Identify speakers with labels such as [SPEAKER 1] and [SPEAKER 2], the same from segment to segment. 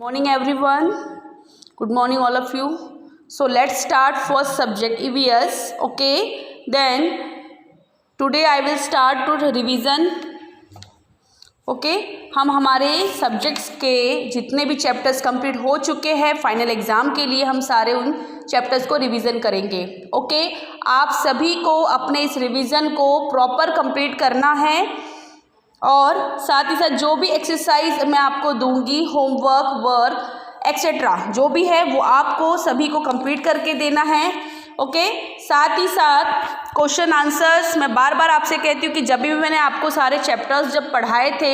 [SPEAKER 1] Morning everyone. Good morning all of you. So let's start first subject EVS. Okay. Then today I will start to revision. Okay हम हमारे subjects के जितने भी chapters complete हो चुके हैं final exam के लिए हम सारे उन चैप्टर्स को रिवीजन करेंगे. ओके आप सभी को अपने इस रिवीजन को प्रॉपर कंप्लीट करना है और साथ ही साथ जो भी एक्सरसाइज मैं आपको दूंगी होमवर्क वर्क एक्सेट्रा जो भी है वो आपको सभी को कंप्लीट करके देना है. ओके साथ ही साथ क्वेश्चन आंसर्स मैं बार बार आपसे कहती हूँ कि जब भी मैंने आपको सारे चैप्टर्स जब पढ़ाए थे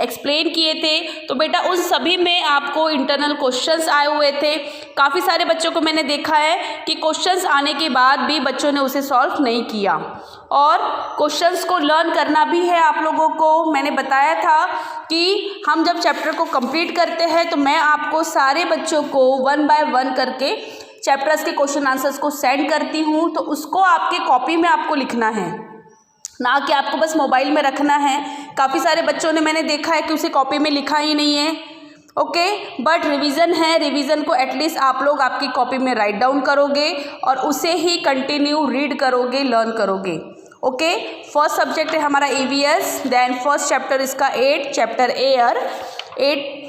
[SPEAKER 1] एक्सप्लेन किए थे तो बेटा उन सभी में आपको इंटरनल क्वेश्चंस आए हुए थे. काफ़ी सारे बच्चों को मैंने देखा है कि क्वेश्चंस आने के बाद भी बच्चों ने उसे सॉल्व नहीं किया और क्वेश्चंस को लर्न करना भी है आप लोगों को. मैंने बताया था कि हम जब चैप्टर को कंप्लीट करते हैं तो मैं आपको सारे बच्चों को 1 बाय 1 करके चैप्टर्स के क्वेश्चन आंसर्स को सेंड करती हूँ. तो उसको आपके कॉपी में आपको लिखना है ना कि आपको बस मोबाइल में रखना है. काफ़ी सारे बच्चों ने मैंने देखा है कि उसे कॉपी में लिखा ही नहीं है. ओके बट रिवीजन है, रिवीजन को एटलीस्ट आप लोग आपकी कॉपी में राइट डाउन करोगे और उसे ही कंटिन्यू रीड करोगे लर्न करोगे. ओके फर्स्ट सब्जेक्ट है हमारा EVS. देन फर्स्ट चैप्टर इसका 8 चैप्टर एयर. 8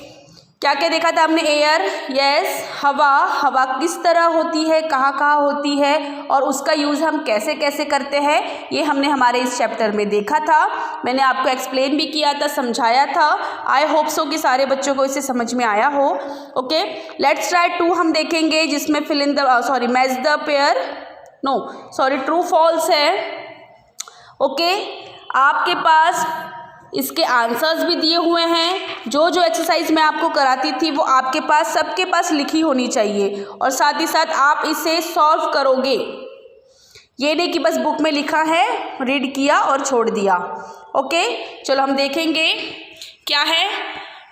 [SPEAKER 1] क्या क्या देखा था हमने? एयर यस हवा. हवा किस तरह होती है, कहाँ कहाँ होती है और उसका यूज़ हम कैसे कैसे करते हैं ये हमने हमारे इस चैप्टर में देखा था. मैंने आपको एक्सप्लेन भी किया था, समझाया था. आई होप सो कि सारे बच्चों को इसे समझ में आया हो. ओके लेट्स ट्राई 2 हम देखेंगे जिसमें fill in the match the pair true false है. ओके आपके पास इसके आंसर्स भी दिए हुए हैं. जो जो एक्सरसाइज मैं आपको कराती थी वो आपके पास सबके पास लिखी होनी चाहिए और साथ ही साथ आप इसे सॉल्व करोगे. ये नहीं कि बस बुक में लिखा है रीड किया और छोड़ दिया. ओके चलो हम देखेंगे क्या है.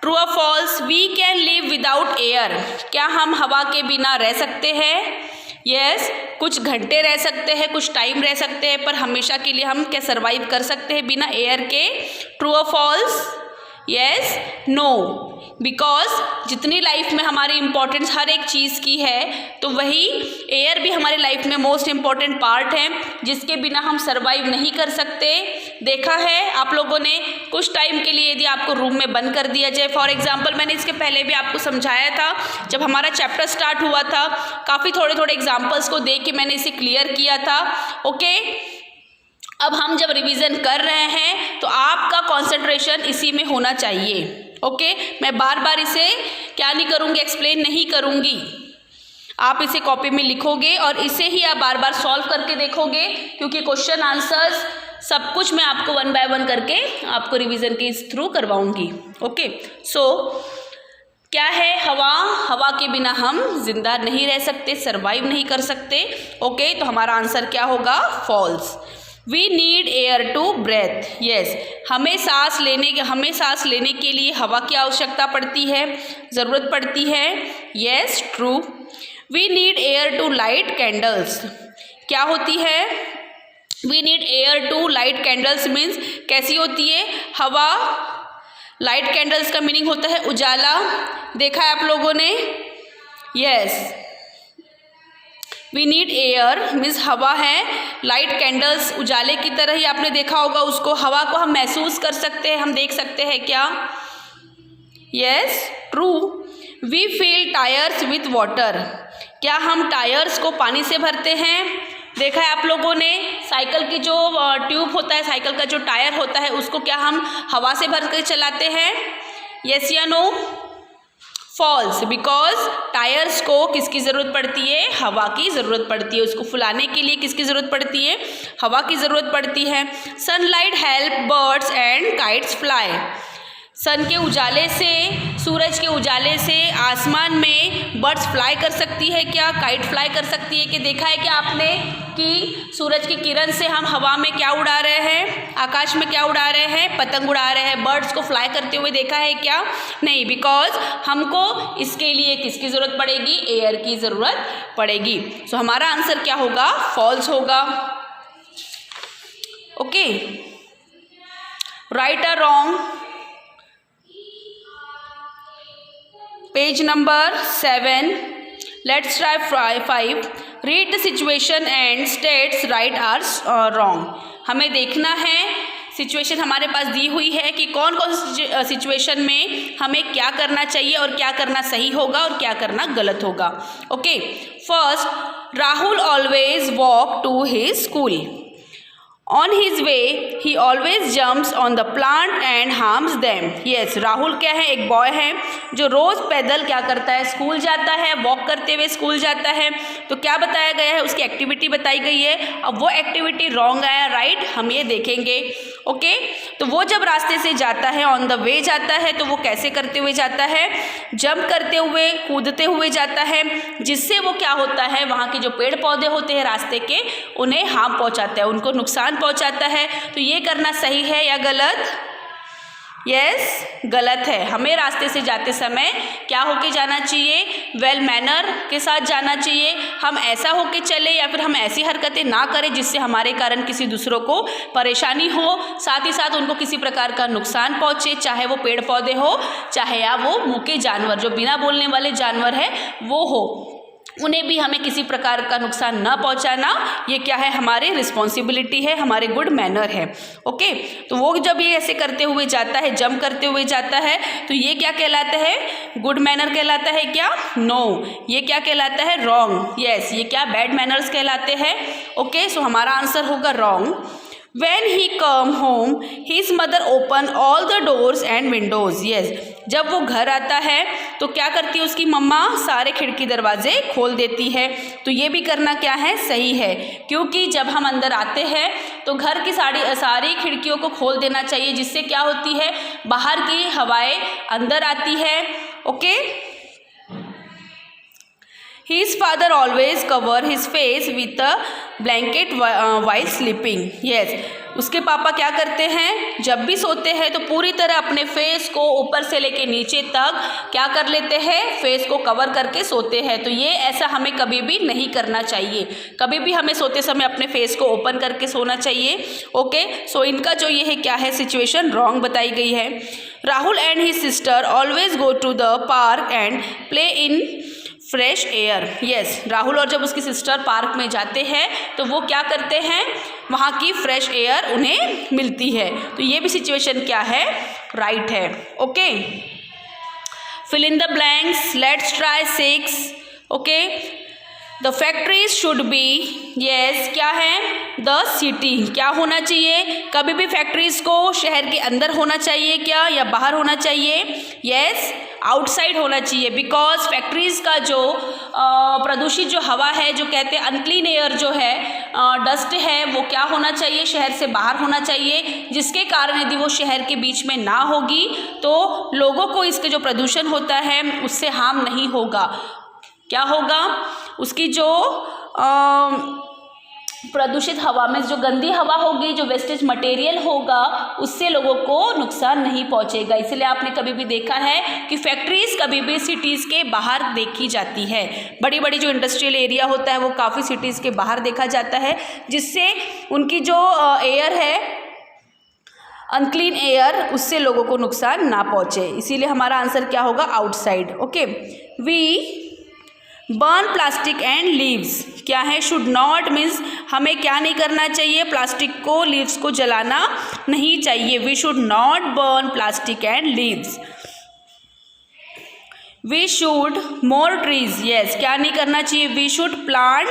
[SPEAKER 1] ट्रू और false. We can live without air. क्या हम हवा के बिना रह सकते हैं? यस कुछ घंटे रह सकते हैं, कुछ टाइम रह सकते हैं, पर हमेशा के लिए हम क्या सर्वाइव कर सकते हैं बिना एयर के? ट्रू और फॉल्स. Yes no. बिकॉज जितनी लाइफ में हमारी इम्पोर्टेंस हर एक चीज़ की है तो वही एयर भी हमारे लाइफ में मोस्ट इम्पॉर्टेंट पार्ट है जिसके बिना हम सर्वाइव नहीं कर सकते. देखा है आप लोगों ने कुछ टाइम के लिए यदि आपको रूम में बंद कर दिया जाए, फॉर एग्जांपल मैंने इसके पहले भी आपको समझाया था जब हमारा चैप्टर स्टार्ट हुआ था, काफ़ी थोड़े थोड़े एग्जाम्पल्स को देख के मैंने इसे क्लियर किया था. ओके अब हम जब रिवीजन कर रहे हैं तो आपका कंसंट्रेशन इसी में होना चाहिए. ओके मैं बार बार इसे क्या नहीं करूँगी, एक्सप्लेन नहीं करूँगी. आप इसे कॉपी में लिखोगे और इसे ही आप बार बार सॉल्व करके देखोगे क्योंकि क्वेश्चन आंसर्स सब कुछ मैं आपको 1 बाय 1 करके आपको रिवीजन के थ्रू करवाऊँगी. ओके सो क्या है? हवा. हवा के बिना हम जिंदा नहीं रह सकते, सर्वाइव नहीं कर सकते. ओके तो हमारा आंसर क्या होगा? False. We need air to breathe. Yes हमें सांस लेने के लिए हवा की आवश्यकता पड़ती है, ज़रूरत पड़ती है. Yes true. We need air to light candles. क्या होती है? We need air to light candles means कैसी होती है? हवा. लाइट कैंडल्स का मीनिंग होता है उजाला. देखा है आप लोगों ने? Yes we need air means हवा है. लाइट कैंडल्स उजाले की तरह ही आपने देखा होगा उसको. हवा को हम महसूस कर सकते हैं, हम देख सकते हैं क्या? Yes true. We fill tyres with water. क्या हम टायर्स को पानी से भरते हैं? देखा है आप लोगों ने साइकिल की जो ट्यूब होता है, साइकिल का जो टायर होता है उसको क्या हम हवा से भर कर चलाते हैं? यस या नो? फॉल्स. बिकॉज टायर्स को किसकी ज़रूरत पड़ती है? हवा की ज़रूरत पड़ती है. उसको फुलाने के लिए किसकी ज़रूरत पड़ती है? हवा की ज़रूरत पड़ती है. Sunlight help birds and kites fly. Sun के उजाले से, सूरज के उजाले से आसमान में बर्ड्स फ्लाई कर सकती है क्या? काइट फ्लाई कर सकती है कि देखा है क्या आपने कि सूरज की किरण से हम हवा में क्या उड़ा रहे हैं? आकाश में क्या उड़ा रहे हैं? पतंग उड़ा रहे हैं. बर्ड्स को फ्लाई करते हुए देखा है क्या? नहीं. बिकॉज हमको इसके लिए किसकी ज़रूरत पड़ेगी? एयर की ज़रूरत पड़ेगी. सो हमारा आंसर क्या होगा? फॉल्स होगा. ओके राइट और wrong? Page number 7. Let's try 5. Read the situation and states right or wrong. हमें देखना है, सिचुएशन हमारे पास दी हुई है कि कौन कौन सी सिचुएशन में हमें क्या करना चाहिए और क्या करना सही होगा और क्या करना गलत होगा. Okay, first, Rahul always walk to his school. On his way, he always jumps on the plant and harms them. Yes, Rahul क्या है, एक बॉय है जो रोज़ पैदल क्या करता है, स्कूल जाता है, वॉक करते हुए स्कूल जाता है. तो क्या बताया गया है, उसकी एक्टिविटी बताई गई है. अब वो एक्टिविटी रॉन्ग आया, राइट, हम ये देखेंगे. ओके, तो वो जब रास्ते से जाता है, ऑन द वे जाता है, तो वो कैसे करते हुए जाता है, जंप करते हुए, कूदते हुए जाता है, जिससे वो क्या होता है, वहाँ के जो पेड़ पौधे होते हैं रास्ते के, उन्हें हार्म पहुँचाता है, उनको नुकसान पहुंचाता है. तो ये करना सही है या गलत? यस, गलत है. हमें रास्ते से जाते समय क्या होके जाना चाहिए, वेल मैनर के साथ जाना चाहिए. हम ऐसा होके चले या फिर हम ऐसी हरकतें ना करें जिससे हमारे कारण किसी दूसरों को परेशानी हो, साथ ही साथ उनको किसी प्रकार का नुकसान पहुंचे, चाहे वो पेड़ पौधे हो, चाहे या वो मूके जानवर, जो बिना बोलने वाले जानवर है वो हो, उन्हें भी हमें किसी प्रकार का नुकसान न पहुंचाना, ये क्या है, हमारी रिस्पॉन्सिबिलिटी है, हमारे गुड मैनर है. ओके, तो वो जब ये ऐसे करते हुए जाता है, जंप करते हुए जाता है, तो ये क्या कहलाता है, गुड मैनर कहलाता है क्या? नो, ये क्या कहलाता है, रॉन्ग. यस, ये क्या, बैड मैनर्स कहलाते हैं. ओके, सो हमारा आंसर होगा wrong. When he come home, his mother open all the doors and windows. Yes, जब वो घर आता है तो क्या करती है उसकी मम्मा, सारे खिड़की दरवाजे खोल देती है. तो ये भी करना क्या है, सही है, क्योंकि जब हम अंदर आते हैं तो घर की सारी खिड़कियों को खोल देना चाहिए, जिससे क्या होती है, बाहर की हवाएं अंदर आती है. Okay, His father always cover his face with a blanket while sleeping. Yes, उसके पापा क्या करते हैं, जब भी सोते हैं तो पूरी तरह अपने फेस को ऊपर से लेके नीचे तक क्या कर लेते हैं, फेस को कवर करके सोते हैं. तो ये ऐसा हमें कभी भी नहीं करना चाहिए. कभी भी हमें सोते समय अपने फेस को ओपन करके सोना चाहिए. ओके, सो इनका जो ये है क्या है, सिचुएशन रॉन्ग बताई गई है. Rahul and his sister always go to the park and play in fresh air. Yes, Rahul और जब उसकी सिस्टर पार्क में जाते हैं तो वो क्या करते हैं, वहाँ की फ्रेश एयर उन्हें मिलती है. तो ये भी सिचुएशन क्या है, राइट है. Okay, fill in the blanks. Let's try 6. Okay, the factories should be. Yes, क्या है, द सिटी. क्या होना चाहिए, कभी भी फैक्ट्रीज को शहर के अंदर होना चाहिए क्या, या बाहर होना चाहिए? यस, आउटसाइड होना चाहिए, बिकॉज फैक्ट्रीज का जो प्रदूषित जो हवा है, जो कहते हैं अनक्लीन एयर जो है, डस्ट है, वो क्या होना चाहिए, शहर से बाहर होना चाहिए, जिसके कारण यदि वो शहर के बीच में ना होगी तो लोगों को इसके जो प्रदूषण होता है उससे हार्म नहीं होगा. क्या होगा, उसकी जो प्रदूषित हवा में जो गंदी हवा होगी, जो वेस्टेज मटेरियल होगा, उससे लोगों को नुकसान नहीं पहुंचेगा. इसलिए आपने कभी भी देखा है कि फैक्ट्रीज कभी भी सिटीज़ के बाहर देखी जाती है. बड़ी बड़ी जो इंडस्ट्रियल एरिया होता है वो काफ़ी सिटीज़ के बाहर देखा जाता है, जिससे उनकी जो एयर है, अनक्लीन एयर, उससे लोगों को नुकसान ना पहुँचे. इसीलिए हमारा आंसर क्या होगा, outside. Okay, we burn plastic and leaves. क्या है, शुड नॉट मीन्स हमें क्या नहीं करना चाहिए, प्लास्टिक को, लीव्स को जलाना नहीं चाहिए. We should not burn plastic and leaves. We should more trees. Yes, क्या नहीं करना चाहिए, we should plant.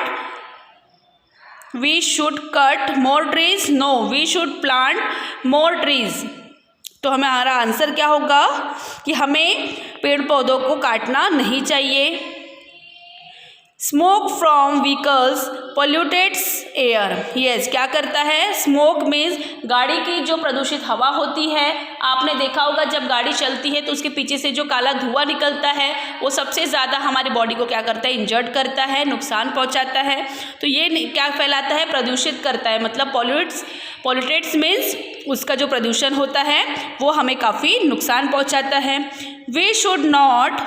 [SPEAKER 1] We should cut more trees. No, we should plant more trees. तो हमारा आंसर क्या होगा कि हमें पेड़ पौधों को काटना नहीं चाहिए. Smoke from vehicles pollutes air. Yes, क्या करता है, स्मोक मीन्स गाड़ी की जो प्रदूषित हवा होती है. आपने देखा होगा जब गाड़ी चलती है तो उसके पीछे से जो काला धुआं निकलता है वो सबसे ज़्यादा हमारी बॉडी को क्या करता है, इंजर्ड करता है, नुकसान पहुंचाता है. तो ये क्या फैलाता है, प्रदूषित करता है. मतलब पोल्यूटेट्स मीन्स उसका जो प्रदूषण होता है वो हमें काफ़ी नुकसान पहुँचाता है. We should not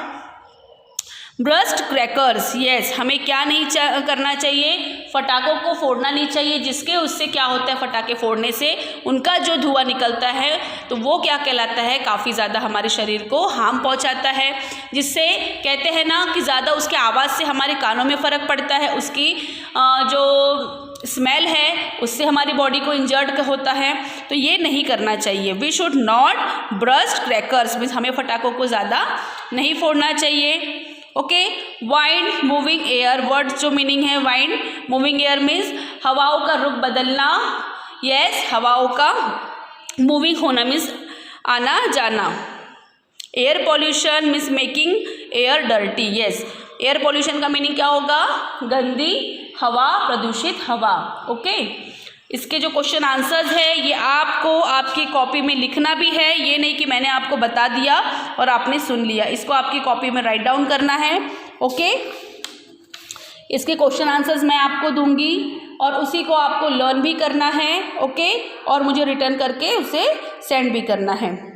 [SPEAKER 1] burst crackers, yes, हमें क्या नहीं करना चाहिए, फटाकों को फोड़ना नहीं चाहिए, जिसके उससे क्या होता है, फटाके फोड़ने से उनका जो धुआं निकलता है तो वो क्या कहलाता है, काफ़ी ज़्यादा हमारे शरीर को हार्म पहुंचाता है, जिससे कहते हैं ना कि ज़्यादा उसके आवाज़ से हमारे कानों में फ़र्क पड़ता है, उसकी जो स्मेल है उससे हमारी बॉडी को इंजर्ड होता है, तो ये नहीं करना चाहिए। We should not burst crackers, means हमें फटाकों को ज़्यादा नहीं फोड़ना चाहिए। Okay, wind moving air, word जो मीनिंग है वाइंड मूविंग एयर मीन्स हवाओं का रुख बदलना, यस, हवाओं का मूविंग होना मीन्स आना जाना। Air pollution means making air dirty, yes, air pollution का मीनिंग क्या होगा, गंदी हवा, प्रदूषित हवा। ओके, इसके जो क्वेश्चन आंसर्स है ये आपको आपकी कॉपी में लिखना भी है, ये नहीं कि मैंने आपको बता दिया और आपने सुन लिया, इसको आपकी कॉपी में राइट डाउन करना है। ओके, इसके क्वेश्चन आंसर्स मैं आपको दूंगी और उसी को आपको लर्न भी करना है। ओके, और मुझे रिटर्न करके उसे सेंड भी करना है।